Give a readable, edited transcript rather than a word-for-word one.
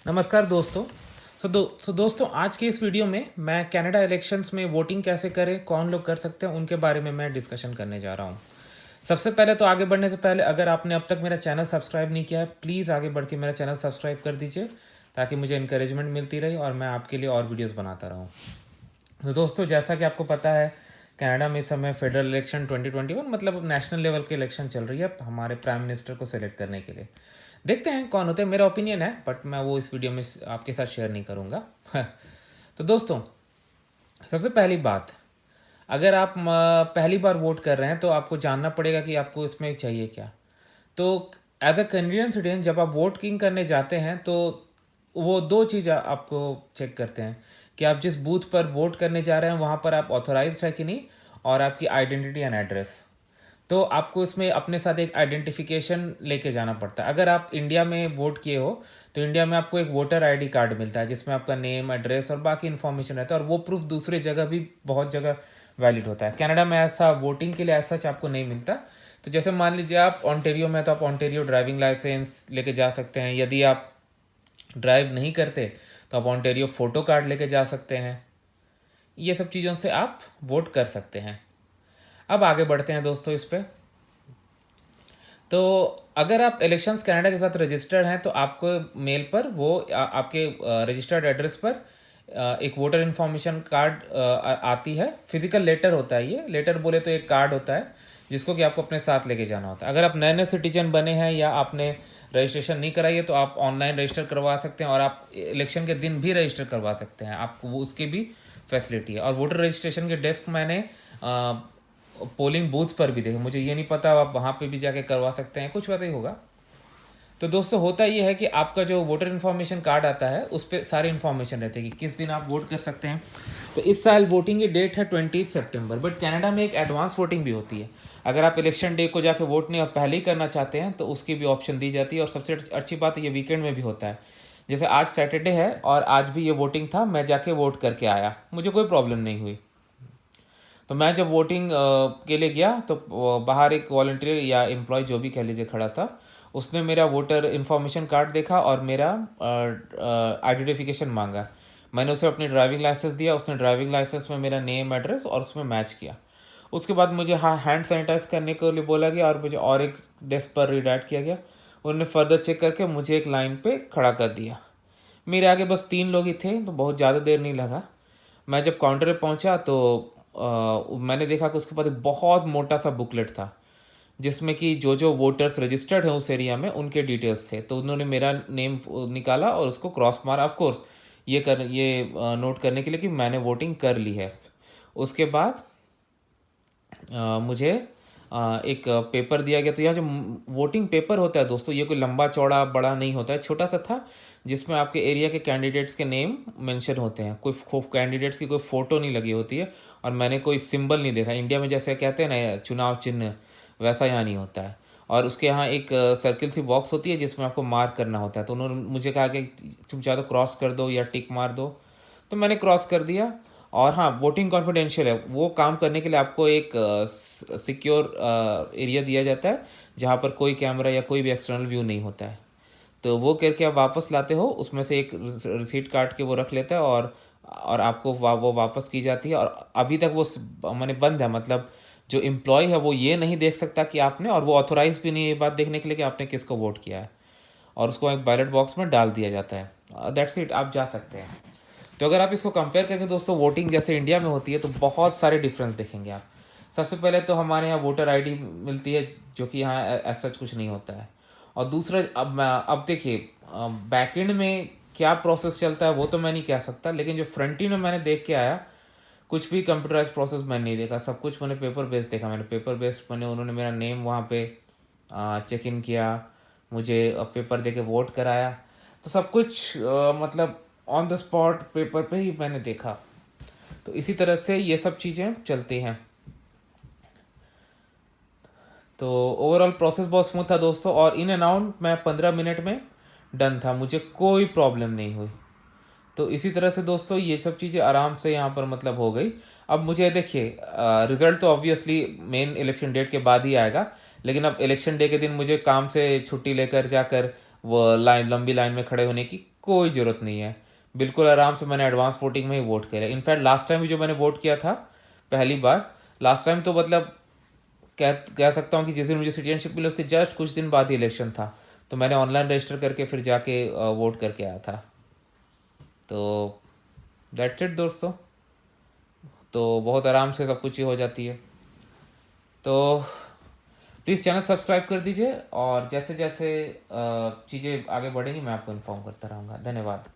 नमस्कार दोस्तों। दोस्तों, आज के इस वीडियो में मैं कनाडा इलेक्शंस में वोटिंग कैसे करें, कौन लोग कर सकते हैं, उनके बारे में मैं डिस्कशन करने जा रहा हूँ। सबसे पहले तो आगे बढ़ने से पहले अगर आपने अब तक मेरा चैनल सब्सक्राइब नहीं किया है, प्लीज़ आगे बढ़ के मेरा चैनल सब्सक्राइब कर दीजिए ताकि मुझे इंकरेजमेंट मिलती रहे और मैं आपके लिए और वीडियोज़ बनाता रहूँ। तो दोस्तों, जैसा कि आपको पता है, कनाडा में इस समय फेडरल इलेक्शन 2021 मतलब नेशनल लेवल के इलेक्शन चल रही है हमारे प्राइम मिनिस्टर को सेलेक्ट करने के लिए। देखते हैं कौन होते हैं। मेरा ओपिनियन है, बट मैं वो इस वीडियो में आपके साथ शेयर नहीं करूँगा। तो दोस्तों, सबसे पहली बात, अगर आप पहली बार वोट कर रहे हैं तो आपको जानना पड़ेगा कि आपको इसमें चाहिए क्या। तो एज अ कैनेडियन सिटीजन जब आप वोटिंग करने जाते हैं तो वो दो चीज़ आपको चेक करते हैं कि आप जिस बूथ पर वोट करने जा रहे हैं वहाँ पर आप ऑथोराइज्ड है कि नहीं, और आपकी आइडेंटिटी एंड एड्रेस। तो आपको इसमें अपने साथ एक आइडेंटिफिकेशन लेके जाना पड़ता है। अगर आप इंडिया में वोट किए हो तो इंडिया में आपको एक वोटर आईडी कार्ड मिलता है जिसमें आपका नेम, एड्रेस और बाकी इन्फॉर्मेशन रहता है, और वो प्रूफ दूसरे जगह भी बहुत जगह वैलिड होता है। कनाडा में ऐसा वोटिंग के लिए ऐसा आपको नहीं मिलता। तो जैसे मान लीजिए आप ऑन्टेरियो में, तो आप ऑन्टेरियो ड्राइविंग लाइसेंस लेके जा सकते हैं। यदि आप ड्राइव नहीं करते तो आप ऑन्टेरियो फ़ोटो कार्ड लेके जा सकते हैं। ये सब चीज़ों से आप वोट कर सकते हैं। अब आगे बढ़ते हैं दोस्तों इस पर। तो अगर आप इलेक्शंस कनाडा के साथ रजिस्टर्ड हैं तो आपको मेल पर वो आपके रजिस्टर्ड एड्रेस पर एक वोटर इन्फॉर्मेशन कार्ड आती है। फिजिकल लेटर होता है, ये लेटर बोले तो एक कार्ड होता है जिसको कि आपको अपने साथ लेके जाना होता है। अगर आप नए नए सिटीजन बने हैं या आपने रजिस्ट्रेशन नहीं कराई है तो आप ऑनलाइन रजिस्टर करवा सकते हैं, और आप इलेक्शन के दिन भी रजिस्टर करवा सकते हैं, आपको वो उसकी भी फैसिलिटी है। और वोटर रजिस्ट्रेशन के डेस्क मैंने पोलिंग बूथ पर भी देखे, मुझे ये नहीं पता आप वहाँ पे भी जाके करवा सकते हैं, कुछ वैसा ही होगा। तो दोस्तों, होता ये है कि आपका जो वोटर इन्फॉर्मेशन कार्ड आता है उस पर सारी इन्फॉर्मेशन रहती है कि किस दिन आप वोट कर सकते हैं। तो इस साल वोटिंग की डेट है 20 सितंबर, बट कनाडा में एक एडवांस वोटिंग भी होती है। अगर आप इलेक्शन डे को जाके वोट नहीं और पहले ही करना चाहते हैं तो उसकी भी ऑप्शन दी जाती है। और सबसे अच्छी बात ये वीकेंड में भी होता है। जैसे आज सैटरडे है और आज भी ये वोटिंग था, मैं जाके वोट करके आया, मुझे कोई प्रॉब्लम नहीं हुई। तो मैं जब वोटिंग के लिए गया तो बाहर एक वॉलंटियर या एम्प्लॉय जो भी कह लीजिए खड़ा था, उसने मेरा वोटर इन्फॉर्मेशन कार्ड देखा और मेरा आइडेंटिफिकेशन मांगा। मैंने उसे अपनी ड्राइविंग लाइसेंस दिया, उसने ड्राइविंग लाइसेंस में मेरा नेम, एड्रेस और उसमें मैच किया। उसके बाद मुझे हाँ हैंड सैनिटाइज करने के लिए बोला गया और मुझे और एक डेस्क पर रिडायरेक्ट किया गया। उन्होंने फर्दर चेक करके मुझे एक लाइन पे खड़ा कर दिया। मेरे आगे बस 3 लोग ही थे तो बहुत ज़्यादा देर नहीं लगा। मैं जब काउंटर पे पहुंचा तो मैंने देखा कि उसके पास एक बहुत मोटा सा बुकलेट था जिसमें कि जो जो वोटर्स रजिस्टर्ड हैं उस एरिया में उनके डिटेल्स थे। तो उन्होंने मेरा नेम निकाला और उसको क्रॉस मारा। ऑफ कोर्स ये नोट करने के लिए कि मैंने वोटिंग कर ली है। उसके बाद मुझे एक पेपर दिया गया। तो यह जो वोटिंग पेपर होता है दोस्तों, ये कोई लंबा चौड़ा बड़ा नहीं होता है, छोटा सा था जिसमें आपके एरिया के कैंडिडेट्स के नेम मेंशन होते हैं। कोई कैंडिडेट्स की कोई फ़ोटो नहीं लगी होती है और मैंने कोई सिंबल नहीं देखा। इंडिया में जैसे कहते हैं ना चुनाव चिन्ह, वैसा यहाँ नहीं होता है। और उसके यहाँ एक सर्किल सी बॉक्स होती है जिसमें आपको मार्क करना होता है। तो उन्होंने मुझे कहा कि तुम चाहे तो क्रॉस कर दो या टिक मार दो। तो मैंने क्रॉस कर दिया। और हाँ, वोटिंग कॉन्फिडेंशियल है, वो काम करने के लिए आपको एक सिक्योर एरिया दिया जाता है जहाँ पर कोई कैमरा या कोई भी एक्सटर्नल व्यू नहीं होता है। तो वो करके आप वापस लाते हो, उसमें से एक रिसीट काट के वो रख लेता है और आपको वो वापस की जाती है। और अभी तक वो मैंने बंद है, मतलब जो एम्प्लॉय है वो ये नहीं देख सकता कि आपने, और वो ऑथोराइज भी नहीं है ये बात देखने के लिए कि आपने किसको वोट किया है। और उसको एक बैलेट बॉक्स में डाल दिया जाता है। दैट्स इट, आप जा सकते हैं। तो अगर आप इसको कंपेयर करेंगे दोस्तों, वोटिंग जैसे इंडिया में होती है तो बहुत सारे डिफरेंस देखेंगे आप। सबसे पहले तो हमारे यहाँ वोटर आईडी मिलती है जो कि यहाँ ऐसा कुछ नहीं होता है। और दूसरा, अब देखिए बैकएंड में क्या प्रोसेस चलता है वो तो मैं नहीं कह सकता, लेकिन जो फ्रंट एंड में मैंने देख के आया, कुछ भी कंप्यूटराइज प्रोसेस मैंने नहीं देखा। सब कुछ मैंने पेपर बेस्ड देखा। मैंने पेपर बेस्ड मैंने उन्होंने मेरा नेम वहाँ पे चेक इन किया, मुझे पेपर दे के वोट कराया। तो सब कुछ मतलब ऑन द स्पॉट पेपर पे ही मैंने देखा। तो इसी तरह से ये सब चीज़ें चलती हैं। तो ओवरऑल प्रोसेस बहुत स्मूथ था दोस्तों, और इन एंड आउट मैं 15 मिनट में डन था, मुझे कोई प्रॉब्लम नहीं हुई। तो इसी तरह से दोस्तों ये सब चीज़ें आराम से यहाँ पर मतलब हो गई। अब मुझे देखिए रिज़ल्ट तो ऑब्वियसली मेन इलेक्शन डेट के बाद ही आएगा, लेकिन अब इलेक्शन डे के दिन मुझे काम से छुट्टी लेकर जाकर वो लंबी लाइन में खड़े होने की कोई ज़रूरत नहीं है। बिल्कुल आराम से मैंने एडवांस वोटिंग में ही वोट किया। इनफैक्ट लास्ट टाइम भी जो मैंने वोट किया था पहली बार, लास्ट टाइम तो मतलब कह कह सकता हूँ कि जिस दिन मुझे सिटीजनशिप मिली उसके जस्ट कुछ दिन बाद ही इलेक्शन था, तो मैंने ऑनलाइन रजिस्टर करके फिर जाके वोट करके आया था। तो दैट्स इट दोस्तों। तो बहुत आराम से सब कुछ ही हो जाती है। तो प्लीज़ चैनल सब्सक्राइब कर दीजिए, और जैसे जैसे चीज़ें आगे बढ़ेंगी मैं आपको इन्फॉर्म करता रहूँगा। धन्यवाद।